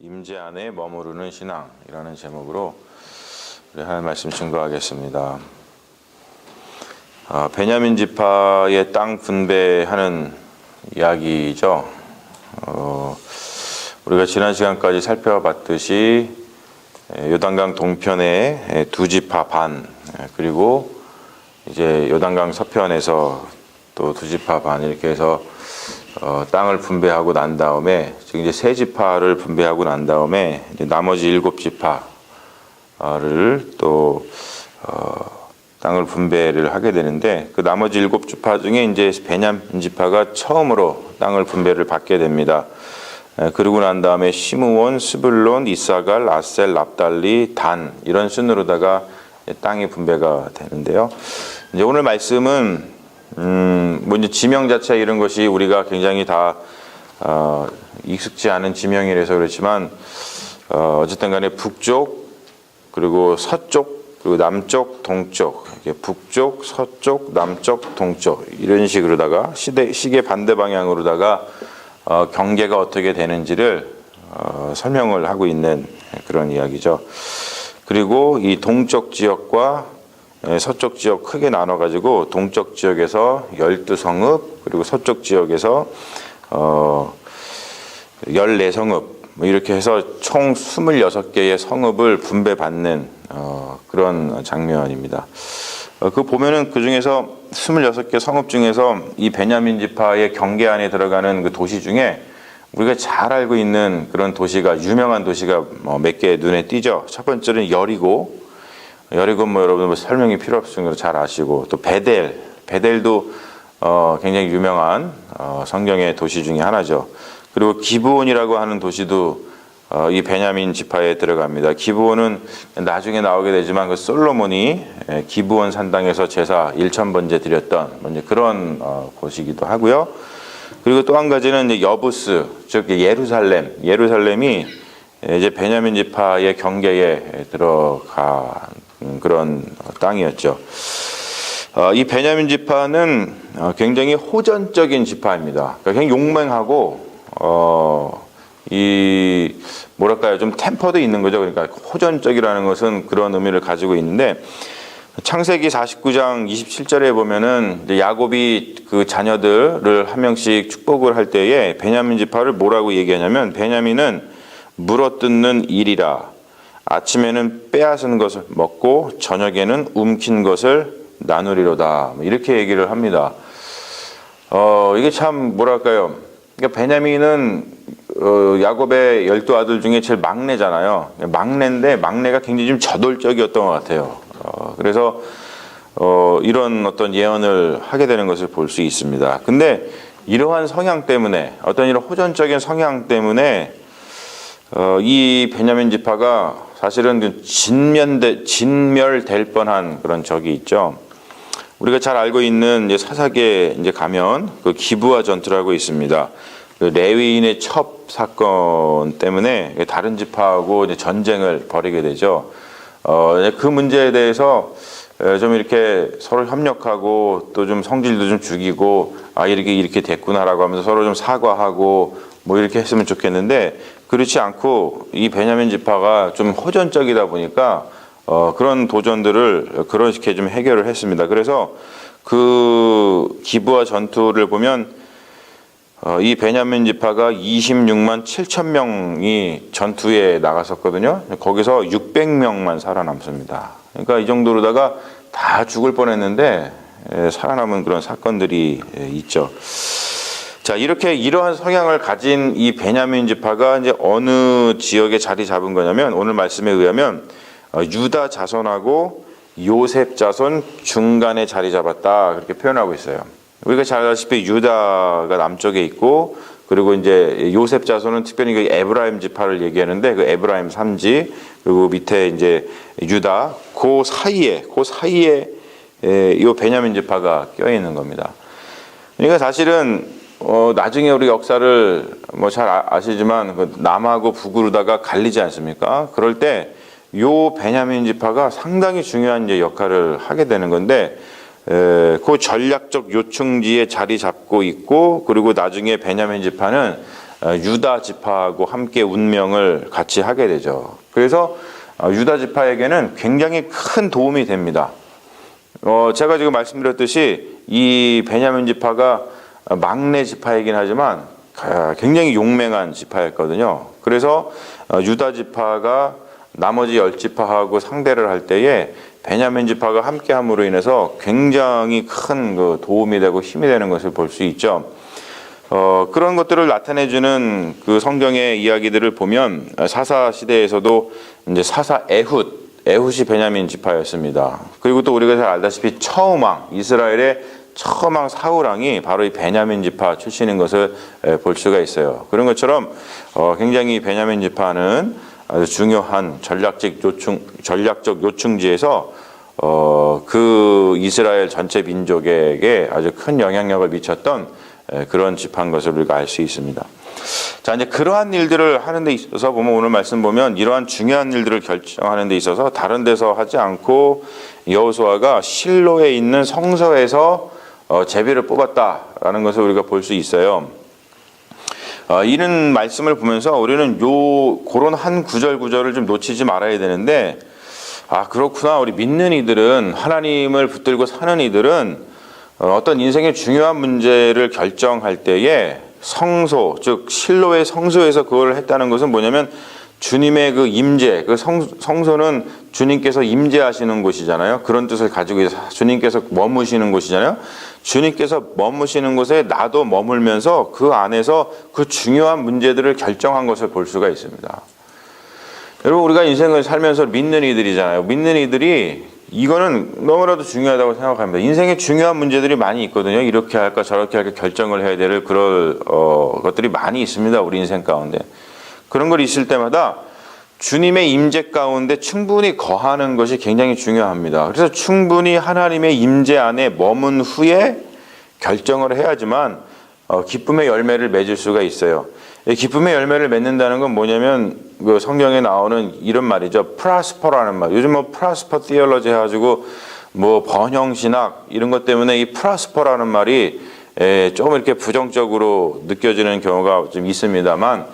임재 안에 머무르는 신앙이라는 제목으로 하나님 말씀 증거하겠습니다. 베냐민 지파의 땅 분배하는 이야기죠. 우리가 지난 시간까지 살펴봤듯이 요단강 동편에 두 지파 반, 그리고 이제 요단강 서편에서 또 두 지파 반 이렇게 해서 땅을 분배하고 난 다음에 지금 이제 세 지파를 분배하고 난 다음에 이제 나머지 7지파를 또 땅을 분배를 하게 되는데, 그 나머지 7지파 중에 이제 베냐민 지파가 처음으로 땅을 분배를 받게 됩니다. 그러고 난 다음에 시므온, 스불론, 이사갈, 아셀, 납달리, 단 이런 순으로다가 땅이 분배가 되는데요. 이제 오늘 말씀은 뭐 이제 지명 자체 이런 것이 우리가 굉장히 다 익숙지 않은 지명이라서 그렇지만 어쨌든 간에 북쪽, 그리고 서쪽, 그리고 남쪽, 동쪽, 이렇게 북쪽, 서쪽, 남쪽, 동쪽 이런 식으로다가 시계 반대 방향으로다가 경계가 어떻게 되는지를 설명을 하고 있는 그런 이야기죠. 그리고 이 동쪽 지역과 서쪽 지역 크게 나눠가지고 동쪽 지역에서 12성읍, 그리고 서쪽 지역에서 14성읍 뭐 이렇게 해서 총 26개의 성읍을 분배받는 그런 장면입니다. 그 보면은 그 중에서 26개 성읍 중에서 이 베냐민 지파의 경계 안에 들어가는 그 도시 중에 우리가 잘 알고 있는 그런 도시가, 유명한 도시가 몇 개 눈에 띄죠. 첫 번째는 여리고 뭐 여러분 뭐 설명이 필요 없을 정도로 잘 아시고, 또 베델도 굉장히 유명한 성경의 도시 중에 하나죠. 그리고 기브온이라고 하는 도시도 이 베냐민 지파에 들어갑니다. 기브온은 나중에 나오게 되지만 그 솔로몬이 기브온 산당에서 제사 1000번제 드렸던 이제 그런 곳이기도 하고요. 그리고 또 한 가지는 이제 여부스, 즉 예루살렘이 이제 베냐민 지파의 경계에 들어간 그런 땅이었죠. 이 베냐민 지파는 굉장히 호전적인 지파입니다. 그러니까 굉장히 용맹하고 이 뭐랄까요, 좀 템퍼도 있는 거죠. 그러니까 호전적이라는 것은 그런 의미를 가지고 있는데, 창세기 49장 27절에 보면은 이제 야곱이 그 자녀들을 한 명씩 축복을 할 때에 베냐민 지파를 뭐라고 얘기하냐면, 베냐민은 물어뜯는 일이라, 아침에는 빼앗은 것을 먹고 저녁에는 움킨 것을 나누리로다, 이렇게 얘기를 합니다. 이게 참 뭐랄까요, 그러니까 베냐민은 야곱의 12아들 중에 제일 막내잖아요. 막내인데 막내가 굉장히 좀 저돌적이었던 것 같아요. 그래서 이런 어떤 예언을 하게 되는 것을 볼 수 있습니다. 근데 이러한 성향 때문에, 어떤 이런 호전적인 성향 때문에 이 베냐민 지파가 사실은 진멸될 뻔한 그런 적이 있죠. 우리가 잘 알고 있는 이제 사사기에 이제 가면 그 기브아 전투라고 있습니다. 그 레위인의 첩 사건 때문에 다른 지파하고 이제 전쟁을 벌이게 되죠. 그 문제에 대해서 좀 이렇게 서로 협력하고 또 좀 성질도 좀 죽이고, 이렇게 됐구나라고 하면서 서로 좀 사과하고 뭐 이렇게 했으면 좋겠는데, 그렇지 않고 이 베냐민 지파가 좀 호전적이다 보니까 그런 도전들을 그렇게 좀 해결을 했습니다. 그래서 그 기브아 전투를 보면 이 베냐민 지파가 26만 7천 명이 전투에 나갔었거든요. 거기서 600명만 살아남습니다. 그러니까 이 정도로다가 다 죽을 뻔했는데 살아남은 그런 사건들이 있죠. 자, 이러한 성향을 가진 이 베냐민 지파가 이제 어느 지역에 자리 잡은 거냐면, 오늘 말씀에 의하면 유다 자손하고 요셉 자손 중간에 자리 잡았다, 그렇게 표현하고 있어요. 우리가 잘 알다시피 유다가 남쪽에 있고, 그리고 이제 요셉 자손은 특별히 그 에브라임 지파를 얘기하는데, 그 에브라임 산지, 그리고 밑에 이제 유다, 그 사이에 이 베냐민 지파가 껴 있는 겁니다. 그러니까 사실은 나중에 우리 역사를 뭐 잘 아시지만 그 남하고 북으로다가 갈리지 않습니까? 그럴 때 요 베냐민 지파가 상당히 중요한 이제 역할을 하게 되는 건데, 그 전략적 요충지에 자리 잡고 있고, 그리고 나중에 베냐민 지파는 유다 지파하고 함께 운명을 같이 하게 되죠. 그래서 유다 지파에게는 굉장히 큰 도움이 됩니다. 제가 지금 말씀드렸듯이 이 베냐민 지파가 막내 지파이긴 하지만 굉장히 용맹한 지파였거든요. 그래서 유다 지파가 나머지 10지파하고 상대를 할 때에 베냐민 지파가 함께함으로 인해서 굉장히 큰 그 도움이 되고 힘이 되는 것을 볼 수 있죠. 그런 것들을 나타내주는 그 성경의 이야기들을 보면 사사 시대에서도 이제 사사 에훗이 베냐민 지파였습니다. 그리고 또 우리가 잘 알다시피 처음 왕, 이스라엘의 처음 왕 사울 왕이 바로 이 베냐민 지파 출신인 것을 볼 수가 있어요. 그런 것처럼 굉장히 베냐민 지파는 아주 중요한 전략적 요충지에서 그 이스라엘 전체 민족에게 아주 큰 영향력을 미쳤던 그런 지파인 것을 우리가 알 수 있습니다. 자, 이제 그러한 일들을 하는 데 있어서 보면 오늘 말씀 보면 이러한 중요한 일들을 결정하는 데 있어서 다른 데서 하지 않고 여호수아가 실로에 있는 성소에서 제비를 뽑았다라는 것을 우리가 볼 수 있어요. 이런 말씀을 보면서 우리는 그런 한 구절을 좀 놓치지 말아야 되는데, 그렇구나. 우리 믿는 이들은, 하나님을 붙들고 사는 이들은 어떤 인생의 중요한 문제를 결정할 때에 성소, 즉 실로의 성소에서 그걸 했다는 것은 뭐냐면 주님의 그 임재, 그 성소는 주님께서 임재하시는 곳이잖아요. 그런 뜻을 가지고 있어서 주님께서 머무시는 곳이잖아요. 주님께서 머무시는 곳에 나도 머물면서 그 안에서 그 중요한 문제들을 결정한 것을 볼 수가 있습니다. 여러분, 우리가 인생을 살면서 믿는 이들이잖아요. 믿는 이들이 이거는 너무나도 중요하다고 생각합니다. 인생에 중요한 문제들이 많이 있거든요. 이렇게 할까 저렇게 할까 결정을 해야 될 그럴 것들이 많이 있습니다. 우리 인생 가운데. 그런 걸 있을 때마다 주님의 임재 가운데 충분히 거하는 것이 굉장히 중요합니다. 그래서 충분히 하나님의 임재 안에 머문 후에 결정을 해야지만 기쁨의 열매를 맺을 수가 있어요. 기쁨의 열매를 맺는다는 건 뭐냐면 그 성경에 나오는 이런 말이죠. 프라스퍼라는 말. 요즘 뭐 프라스퍼 티올로지 해가지고 뭐 번영신학 이런 것 때문에 이 프라스퍼라는 말이 조금 이렇게 부정적으로 느껴지는 경우가 좀 있습니다만,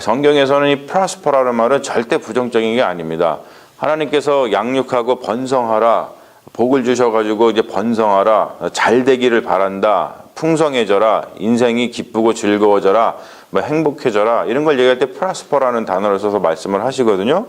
성경에서는 이 프라스퍼라는 말은 절대 부정적인 게 아닙니다. 하나님께서 양육하고 번성하라, 복을 주셔가지고 이제 번성하라, 잘 되기를 바란다, 풍성해져라, 인생이 기쁘고 즐거워져라, 뭐 행복해져라, 이런 걸 얘기할 때 프라스퍼라는 단어를 써서 말씀을 하시거든요.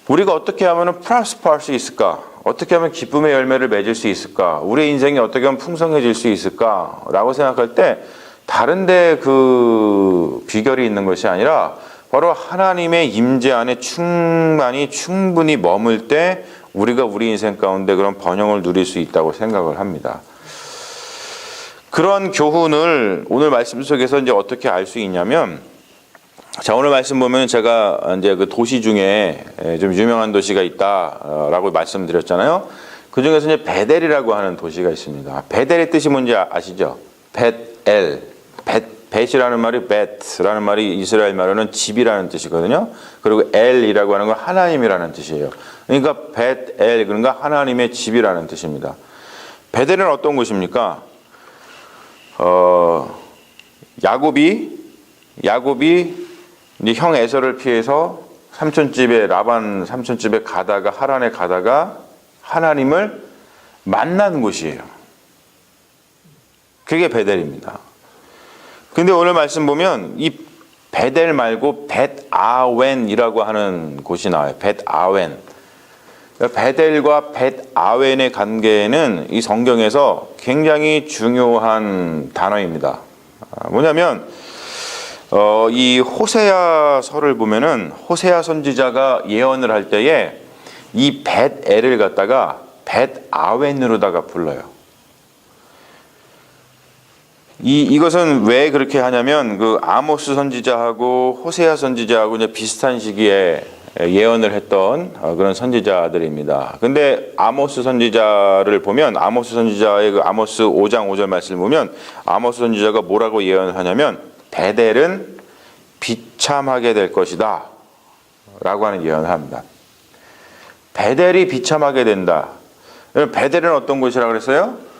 우리가 어떻게 하면 프라스퍼 할 수 있을까? 어떻게 하면 기쁨의 열매를 맺을 수 있을까? 우리의 인생이 어떻게 하면 풍성해질 수 있을까? 라고 생각할 때 다른 데 그 비결이 있는 것이 아니라 바로 하나님의 임재 안에 충분히 머물 때 우리가 우리 인생 가운데 그런 번영을 누릴 수 있다고 생각을 합니다. 그런 교훈을 오늘 말씀 속에서 이제 어떻게 알 수 있냐면, 자, 오늘 말씀 보면 제가 이제 그 도시 중에 좀 유명한 도시가 있다라고 말씀드렸잖아요. 그 중에서 이제 베델이라고 하는 도시가 있습니다. 베델의 뜻이 뭔지 아시죠? 벳이라는 말이 벳라는 말이 이스라엘 말로는 집이라는 뜻이거든요. 그리고 엘이라고 하는 건 하나님이라는 뜻이에요. 그러니까 벳엘, 그러니까 하나님의 집이라는 뜻입니다. 베델은 어떤 곳입니까? 야곱이 이제 형 에서를 피해서 라반 삼촌집에 가다가 하란에 가다가 하나님을 만난 곳이에요. 그게 베델입니다. 근데 오늘 말씀 보면 이 베델 말고 벳아웬이라고 하는 곳이 나와요. 벳아웬. 베델과 벳아웬의 관계는 이 성경에서 굉장히 중요한 단어입니다. 뭐냐면 이 호세아서를 보면은 호세아 선지자가 예언을 할 때에 이 벳엘을 갖다가 벳아웬으로다가 불러요. 이것은 왜 그렇게 하냐면 그 아모스 선지자하고 호세아 선지자하고 이제 비슷한 시기에 예언을 했던 그런 선지자들입니다. 근데 아모스 선지자를 보면 아모스 선지자의 그 아모스 5장 5절 말씀을 보면 아모스 선지자가 뭐라고 예언을 하냐면 베델은 비참하게 될 것이다 라고 하는 예언을 합니다. 베델이 비참하게 된다. 베델은 어떤 곳이라고 그랬어요?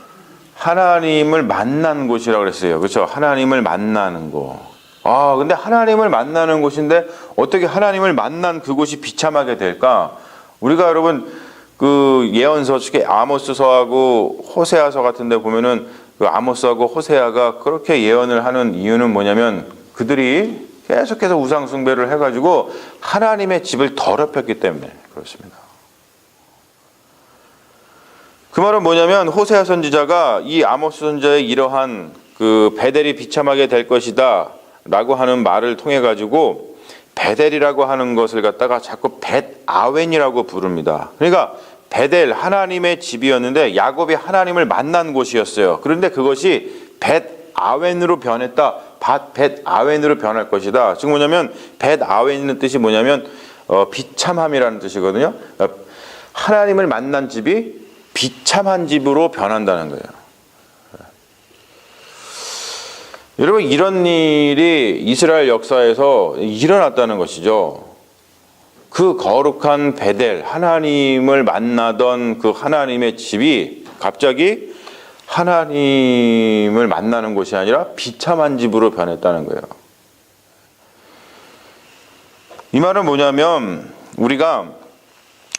하나님을 만난 곳이라고 그랬어요. 그렇죠? 하나님을 만나는 곳. 근데 하나님을 만나는 곳인데 어떻게 하나님을 만난 그곳이 비참하게 될까? 우리가 여러분 그 예언서 중에 아모스서하고 호세아서 같은 데 보면은 그 아모스하고 호세아가 그렇게 예언을 하는 이유는 뭐냐면 그들이 계속해서 우상 숭배를 해가지고 하나님의 집을 더럽혔기 때문에 그렇습니다. 그 말은 뭐냐면 호세아 선지자가 이 아모스 선지자의 이러한 그 베델이 비참하게 될 것이다 라고 하는 말을 통해 가지고 베델이라고 하는 것을 갖다가 자꾸 벳아웬이라고 부릅니다. 그러니까 베델 하나님의 집이었는데 야곱이 하나님을 만난 곳이었어요. 그런데 그것이 벳아웬으로 변했다. 벳아웬으로 변할 것이다. 지금 뭐냐면 벳아웬이라는 뜻이 뭐냐면 비참함이라는 뜻이거든요. 하나님을 만난 집이 비참한 집으로 변한다는 거예요. 여러분 이런 일이 이스라엘 역사에서 일어났다는 것이죠. 그 거룩한 베델 하나님을 만나던 그 하나님의 집이 갑자기 하나님을 만나는 곳이 아니라 비참한 집으로 변했다는 거예요. 이 말은 뭐냐면 우리가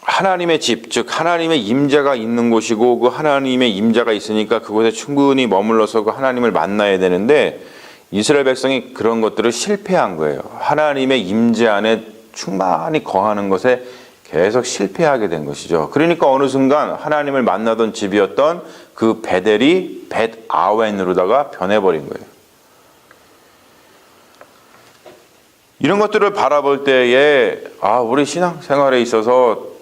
하나님의 집, 즉 하나님의 임재가 있는 곳이고 그 하나님의 임재가 있으니까 그곳에 충분히 머물러서 그 하나님을 만나야 되는데 이스라엘 백성이 그런 것들을 실패한 거예요. 하나님의 임재 안에 충만히 거하는 것에 계속 실패하게 된 것이죠. 그러니까 어느 순간 하나님을 만나던 집이었던 그 베델이 벳아웬으로다가 변해버린 거예요. 이런 것들을 바라볼 때에 우리 신앙생활에 있어서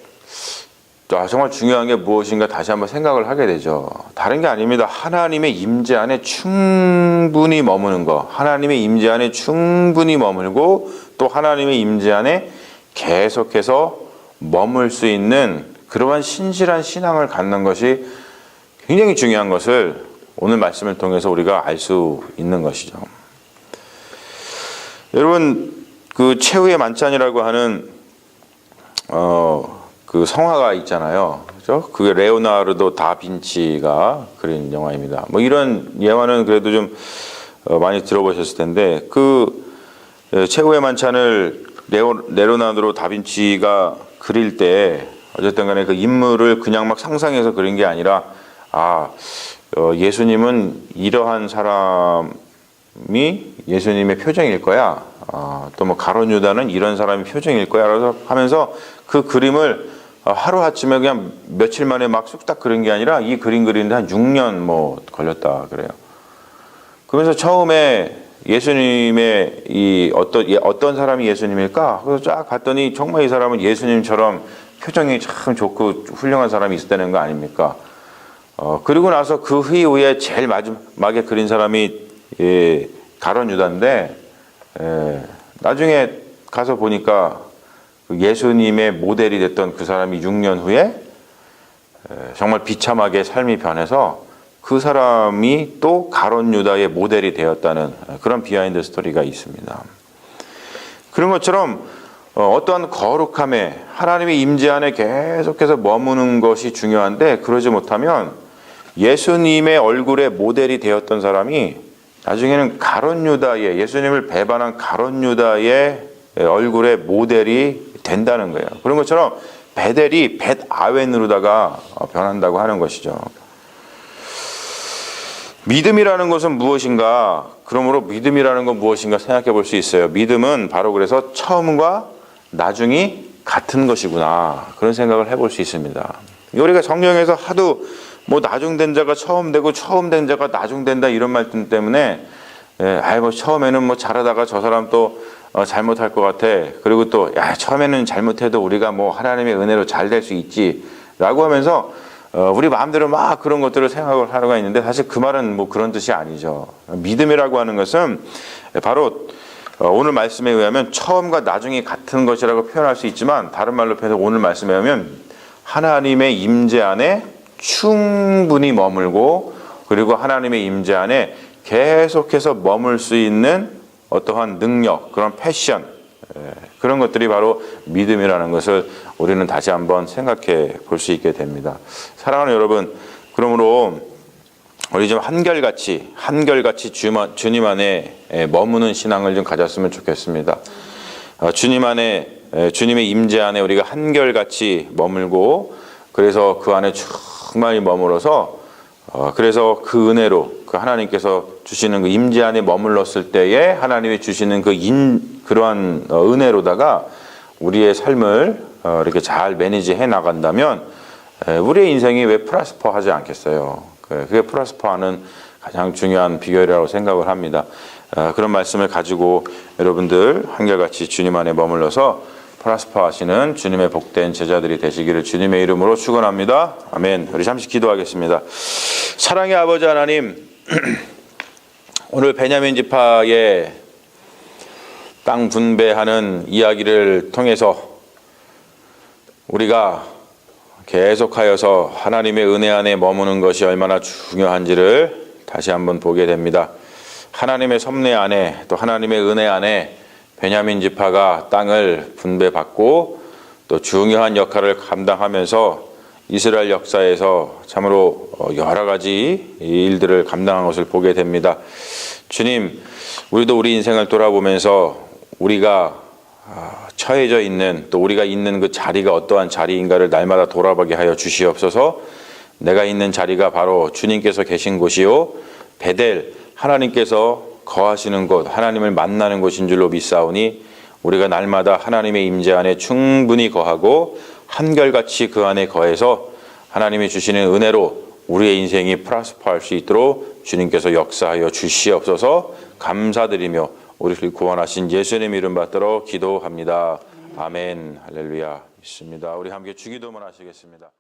정말 중요한 게 무엇인가 다시 한번 생각을 하게 되죠. 다른 게 아닙니다. 하나님의 임재 안에 충분히 머무는 것, 하나님의 임재 안에 충분히 머물고 또 하나님의 임재 안에 계속해서 머물 수 있는 그러한 신실한 신앙을 갖는 것이 굉장히 중요한 것을 오늘 말씀을 통해서 우리가 알 수 있는 것이죠. 여러분 그 최후의 만찬이라고 하는 그 성화가 있잖아요. 그죠? 그게 레오나르도 다빈치가 그린 영화입니다. 뭐 이런 예화는 그래도 좀 많이 들어보셨을 텐데 그 최후의 만찬을 레오나르도 다빈치가 그릴 때 어쨌든 간에 그 인물을 그냥 막 상상해서 그린 게 아니라 예수님은 이러한 사람이 예수님의 표정일 거야. 또 뭐 가룟 유다는 이런 사람이 표정일 거야. 그래서 하면서 그 그림을 하루아침에 그냥 며칠 만에 막 쑥딱 그린 게 아니라 이 그림 그리는데 한 6년 뭐 걸렸다 그래요. 그러면서 처음에 예수님의 이 어떤 사람이 예수님일까? 그래서 쫙 봤더니 정말 이 사람은 예수님처럼 표정이 참 좋고 훌륭한 사람이 있었다는 거 아닙니까? 그리고 나서 그 이후에 제일 마지막에 그린 사람이 가룟 유다인데 나중에 가서 보니까 예수님의 모델이 됐던 그 사람이 6년 후에 정말 비참하게 삶이 변해서 그 사람이 또 가룟 유다의 모델이 되었다는 그런 비하인드 스토리가 있습니다. 그런 것처럼 어떠한 거룩함에 하나님의 임재 안에 계속해서 머무는 것이 중요한데 그러지 못하면 예수님의 얼굴의 모델이 되었던 사람이 나중에는 가룟 유다의 예수님을 배반한 가룟 유다의 얼굴의 모델이 된다는 거예요. 그런 것처럼 베델이 벳아웬으로다가 변한다고 하는 것이죠. 믿음이라는 것은 무엇인가? 그러므로 믿음이라는 건 무엇인가 생각해 볼 수 있어요. 믿음은 바로 그래서 처음과 나중이 같은 것이구나. 그런 생각을 해볼 수 있습니다. 우리가 성경에서 하도 뭐 나중된 자가 처음 되고 처음 된 자가 나중된다 이런 말씀 때문에 뭐 처음에는 뭐 잘하다가 저 사람 또 잘못할 것 같아. 그리고 또 처음에는 잘못해도 우리가 뭐 하나님의 은혜로 잘 될 수 있지 라고 하면서 우리 마음대로 막 그런 것들을 생각을 하려고 있는데 사실 그 말은 뭐 그런 뜻이 아니죠. 믿음이라고 하는 것은 바로 오늘 말씀에 의하면 처음과 나중이 같은 것이라고 표현할 수 있지만 다른 말로 표현해서 오늘 말씀에 의하면 하나님의 임재 안에 충분히 머물고 그리고 하나님의 임재 안에 계속해서 머물 수 있는 어떠한 능력, 그런 패션, 그런 것들이 바로 믿음이라는 것을 우리는 다시 한번 생각해 볼 수 있게 됩니다. 사랑하는 여러분, 그러므로 우리 좀 한결같이 주님 안에 머무는 신앙을 좀 가졌으면 좋겠습니다. 주님 안에, 주님의 임재 안에 우리가 한결같이 머물고, 그래서 그 안에 충만히 머물어서, 그래서 그 은혜로, 그 하나님께서 주시는 그 임재 안에 머물렀을 때에 하나님이 주시는 그러한 은혜로다가 우리의 삶을 이렇게 잘 매니지해 나간다면 우리의 인생이 왜 프라스퍼하지 않겠어요? 그게 프라스퍼하는 가장 중요한 비결이라고 생각을 합니다. 그런 말씀을 가지고 여러분들 한결같이 주님 안에 머물러서 프라스퍼하시는 주님의 복된 제자들이 되시기를 주님의 이름으로 축원합니다. 아멘. 우리 잠시 기도하겠습니다. 사랑의 아버지 하나님, 오늘 베냐민 지파의 땅 분배하는 이야기를 통해서 우리가 계속하여서 하나님의 은혜 안에 머무는 것이 얼마나 중요한지를 다시 한번 보게 됩니다. 하나님의 섭리 안에, 또 하나님의 은혜 안에 베냐민 지파가 땅을 분배받고 또 중요한 역할을 감당하면서 이스라엘 역사에서 참으로 여러 가지 일들을 감당한 것을 보게 됩니다. 주님, 우리도 우리 인생을 돌아보면서 우리가 처해져 있는, 또 우리가 있는 그 자리가 어떠한 자리인가를 날마다 돌아보게 하여 주시옵소서. 내가 있는 자리가 바로 주님께서 계신 곳이요, 베델, 하나님께서 거하시는 곳, 하나님을 만나는 곳인 줄로 믿사오니 우리가 날마다 하나님의 임재 안에 충분히 거하고 한결같이 그 안에 거해서 하나님이 주시는 은혜로 우리의 인생이 프라스퍼할 수 있도록 주님께서 역사하여 주시옵소서. 감사드리며 우리를 구원하신 예수님 이름 받들어 기도합니다. 아멘. 할렐루야. 믿습니다. 우리 함께 주기도문 하시겠습니다.